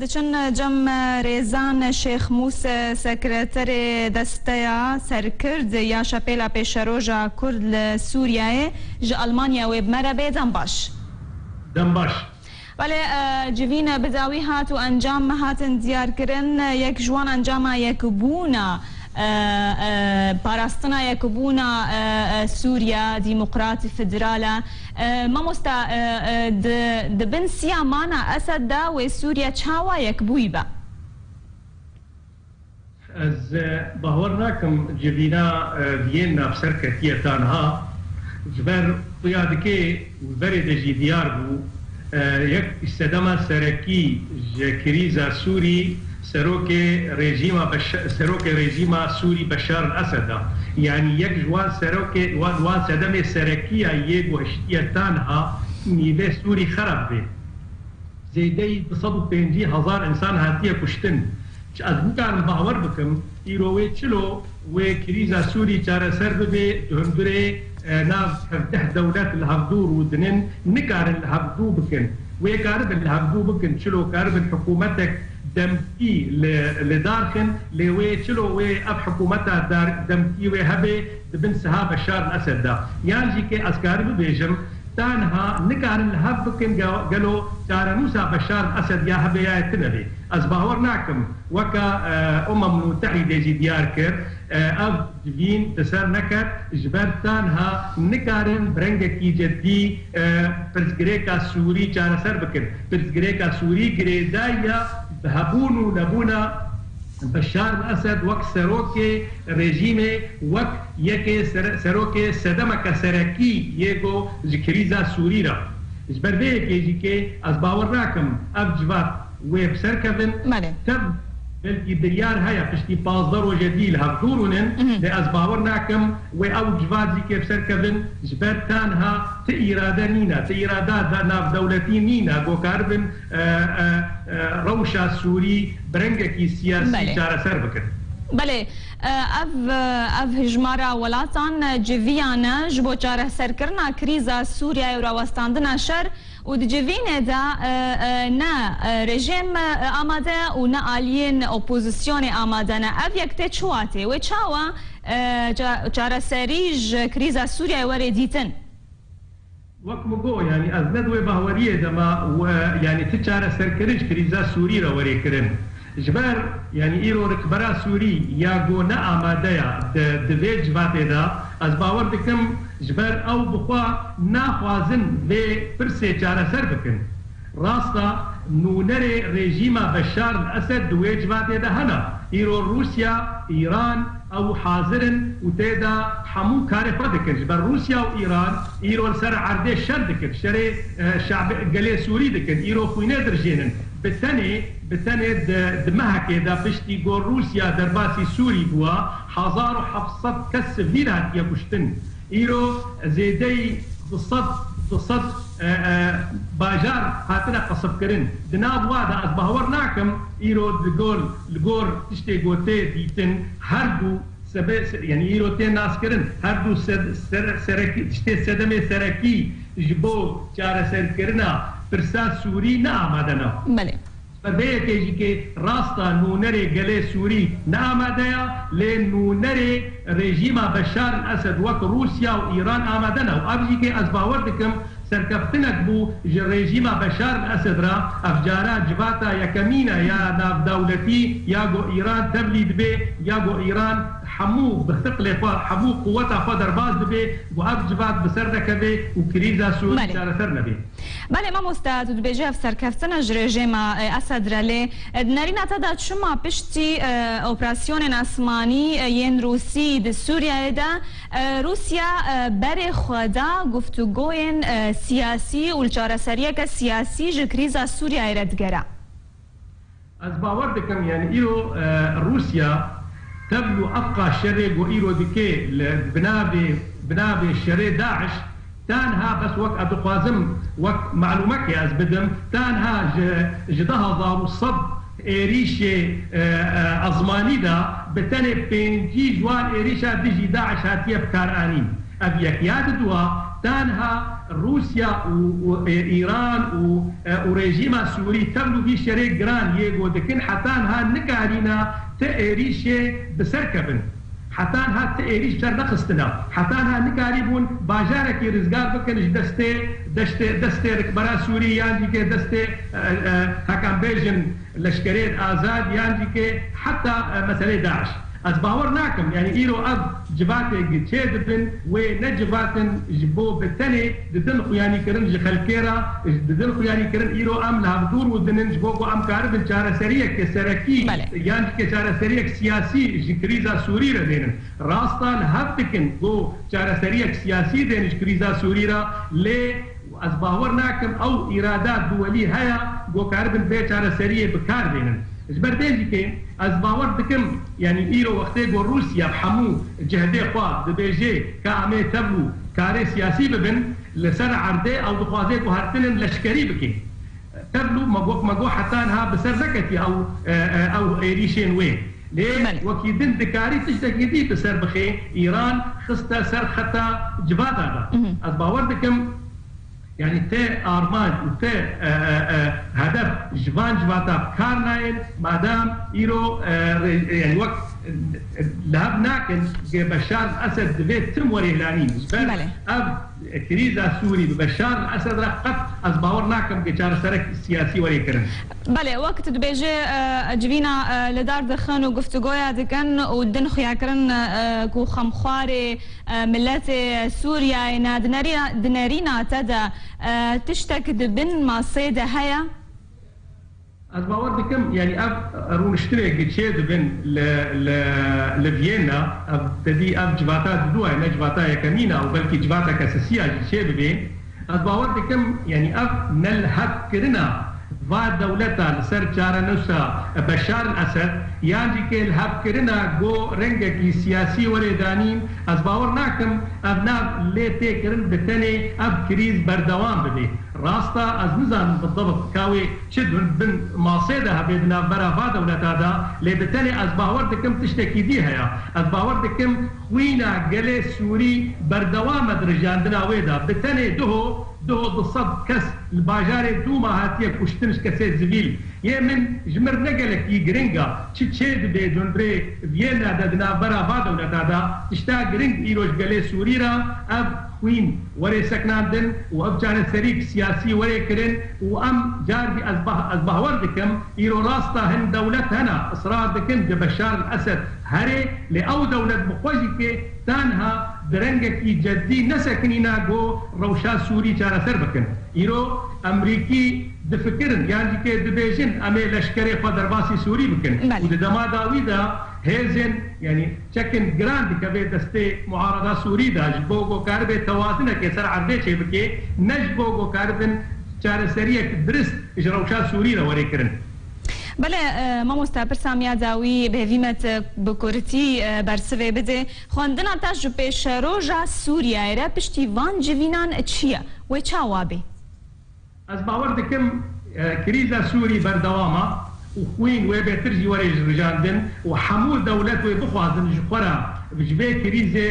دچن جم ریزان شیخ موسى سکرتر دستیا سرکرد یا شپیلا پیشروجا کرد لسوریه ج المانیا و بمربه دنباش بله جوین بداوی هات و انجام هاتن دیار کرن یک جوان انجام یک بونا پاراستنا یک بونا سوریا ديمقراطي فدرالا ما مستا دبن سيامانا اسد دا وسوريا تشاوا یک بويبا از باورناكم جبينا فيينا بسركتية تانها جبر قيادكي وبرد جي ديار بو یک استدامة سركي كريزا سوري سروك رژیم سوری بشار الاسد يعني یک جوان سروك وان سدم سركيه يك وهشتيتانها نيله سوري خرب به زيدي بصدق بينجي هزار انسان هاتيه كشتن از بكان باور بكم يروي تشلو وكريزا سوري ترى سرب به هندري ناس 10 دولات الهبدور ودنن نكار الهبدو بكن ويكارب الهبدو بكن تشلو كارب حكومتك دمتي لدارخن لوي تشلو وي اب حكومتها دار دمتي وي هبه دبن سها بشار الاسد دا يعني كي اسكار بيجم تانها نكار الهب كن قالوا ترى موسى بشار الاسد يا هبه يا تنبي از باورناكم وكا متحده جي دياركر اب جين تسر نكر جبرتانها نكارن برنگكي جدي برزغريكا سوري چار سر بكن برزغريكا سوري غريدايا هبونو نبونا بشار الاسد وقت سروكي رژیم وقت يكي سروكي صدمك سركي يگو كريزا سوري را جبر بيكي جيكي از باورناكم اب جوات ويب سركفن تب بلكي بريار هيا بشتي بازدر وجديل هبدورونن لأز باورناكم وأو جفازي كيف سركفن جبرتانها تإرادة نينا تإرادة ناف دولتي نينا قو كاربن روشا سوري برنگكي سياسي شارة سربكن بله اف هجمارا ولاتان جویانا جبو چاره سرکرنا کریزا سوریا و راوستاندنا شر و جوین دا نه رژیم آماده و نه آلین اپوزیسیون آماده نه اف یکته چواته و چاوا چاره سریج کریزا سوریا و ردیتن وقت مگو يعني از ندوه باوريه دما يعني تچاره سرکرج کریزا سوری را وری کرن جبر يعني ايرو ركبرا سوري ياغو نا اماديا د جواته دا از باور دكم جبر او بخوا ناخوازن به پرسه چاره سر بكن راستا نونري رژیم بشار الاسد دو جواته دا هنا ايرو روسيا ايران او حاضرن وتيدا حمو كاري فدكن جبر روسيا وايران ايرو سر عرضه شر دكن شري شعب قلي سوري دكن ايرو خوينه درجينن بالثاني دمها كده بشتي قول روسيا درباسي سوري بوا 1700 كس فيرات يبشتن ايرو زيدي بالصد باجار هاتنا قصب كرن دناب وادا از باورناكم ايرو الجور تشتي قوتي ديتن هربو يعني ايرو تين ناس كرن هردو سركي تشتي سدمي سركي جبو چاره سر كرنا برسات سوري نامدنا بله فبيك يجي راستا نونري قلي سوري نامدنا لين نونري رژیم بشار الاسد وك روسيا وايران امدنا وابجيكي ازباوردكم سركفتنك بو رژیم بشار الاسد را افجارا جواتا يكمينا يا ناف دولتي ياغو ايران تبليد به ياغو ايران حمو بثقل حمو قوتها فدر باز به وابجبات بسردك به وكريزا سوري شارثرنا به بله ما مستعد بجاف سركفتنا رژیم اسد رله نرينا تدا شما پشتی اپراسیون اسمانی ین روسی د سوریا دا روسیا بر خدا گفتگوین سیاسی و چارەسەریەکە سیاسی ژ کریزا سووریا ردگەرە از باور دکم يعني ايرو روسيا تبلو ابقى شرق وايرو دكي بنابي شري داعش تانها بس وقت ادقازم وقت معلومك يا بدم تانها جدها ضارو الصد ايريشي ازماني دا بتاني بينجي جوان ايريشا ديجي داعش هاتيه بكارانين ابيك ياد دوا تانها روسيا وإيران وريجيم سوري تبلو في شريك جران يجو دكن حتانها نكارينا تأريشة بسركبن حتانها تأريش بسر نقصتنا حتانها نكاريبون باجارك رزقار بكنش دستي ركبرا سوري يعني كي دستي هكام بيجن لشكريت آزاد يعني كي حتى مسألة داعش از باور ناكم يعني إيرو أب جباتي جتشيد بن ونجباتن جبو بالتاني ددن خياني كرن جخلكيرا ددن خياني كرن إيرو أم لهبدور ودنن جبوكو أم كارب الجارة سريع كسركي يعني كجارة سريع سياسي جكريزا سوري ردين راستا لهبتكن جو جارة سريع سياسي دين جكريزا سوري را لي از باور ناكم أو إرادات دولي هيا جو كارب البيت جارة سريع بكار دينن جبردين كي از باور دكم يعني ايرو وقتي جو روسيا بحمو جهدي خوا دبيجي كامي تبلو كاري سياسي ببن لسر عردي او دخوازي كو هرتنن لشكري بكي تبلو مقو حتى انها بسر زكتي او ايريشين وين ليه وكيدن دكاري تشتكي دي بسر بخي ايران خستا سر خطا جباتا از باور دكم يعني تي ارمان وتي هدف جباتا كارناين مادام ايرو يعني وقت لهبناكن بشار الاسد دبيت تم وريهلانين اب كريزا سوري ببشار الاسد رقت از باورناكم كشار سرك السياسي وريكرن بله وقت دبيجي جبينا لدار دخان وقفتقويا دكن ودن خياكرن كو خمخاري ملات سوريا انا دنارينا تدا تشتك دبن ما صيدة هيا از باور دكم يعني ارون اشترك تشيد بين لفيينا تدي جباتا دوا نجباتا كمينا او بلكي جباتا كاساسيه تشيد بين از باور دكم يعني نلحق كرنا و دولتا لسر چاره نوسا بشار الاسد يعني كي الحق كرنا جو رنگكي سياسي وريدانين از باور ناكم ابنا ليتي كرن بتني اب كريز بردوام بدي راستا از نظام بالضبط كاوي شد بن ماصيدها بدنا برا دولتا دا لبتني از باور دكم تشتكي ديها از باور دكم خوينا قلي سوري بردوام درجاندنا ويدا بتني دهو بالصد كس الباجاري دوما هاتيه كشتنش كسيت زفيل يمن جمر نقلك يجرينجا تشيد بيدون بري فيينا دنا برا دولتا دا اشتا جرينج ايروش قلي سوريرا اب خوين وري سكناندن واب جانت سريك سياسي وري كرن وام جاربي ازبهور دكم ايرو راستا هن دولت هنا اصرار دكم بشار الاسد هري لاو دولت بخوجي تانها درنگك جدي نسكنينا جو روشا سوري جارا سربكن ايرو امريكي دفكرن يعني كي دبيجن امي لشكري فدرباسي سوري بكن ودما داويدا هيزن يعني تشكن جراند كبي دستي معارضه سوري دا جبوغو كاربي توازن كسر عربي شي بكي نجبوغو كاربن جارا سريك درست روشا سوري وري كرن بله مامۆستا پرسام یاداوی بهێویمەت بکورتی بەرسڤێ بدێ خواندنا تاش پێشەڕۆژە سووریایرە پشتیوان جوینان چییە وێ چاوا بێ ئەس باوەڕ دەکەم کریزە سووری بەردەوامە وخوین وێ بێترژی وەرێژ ڕژاندن و هەموو دەولەت وێ بخوازن ji xwe re ji vê krîzê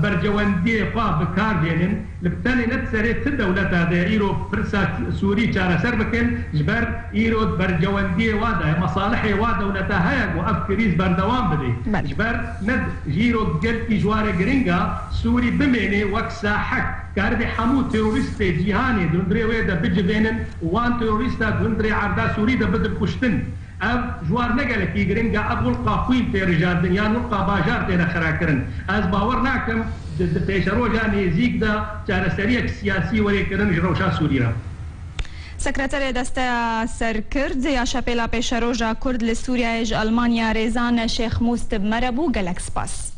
bercewendiyê xwe bikardênin li tenê net serê ti dewleta de îro pirsa Sûrî çareser bikin ji ber îro bercewendiyê wa de mesalihê wa dewleta heye û ev krîz berdewam bidê ji ber net ji îro gelkî ji warê giring e Sûrî bimêne wek sahek karibê hemû terorîstê cîhanê dundurê wê de bicivênin û wan terorîsta dundurê erda Sûrî de bidin kuştin اب جوار نقلك يجرينجا اب ولقى خوين في رجال دنيا ولقى باجار تينا خراكرن از باور ناكم بيشروجا نيزيك دا جار سريك سياسي وليكرن جروشا سوريا سكرتير دستا سركرد يا شابيلا بيشروجا كرد لسوريا اج المانيا ريزان شيخ موستب مربو جالكس باس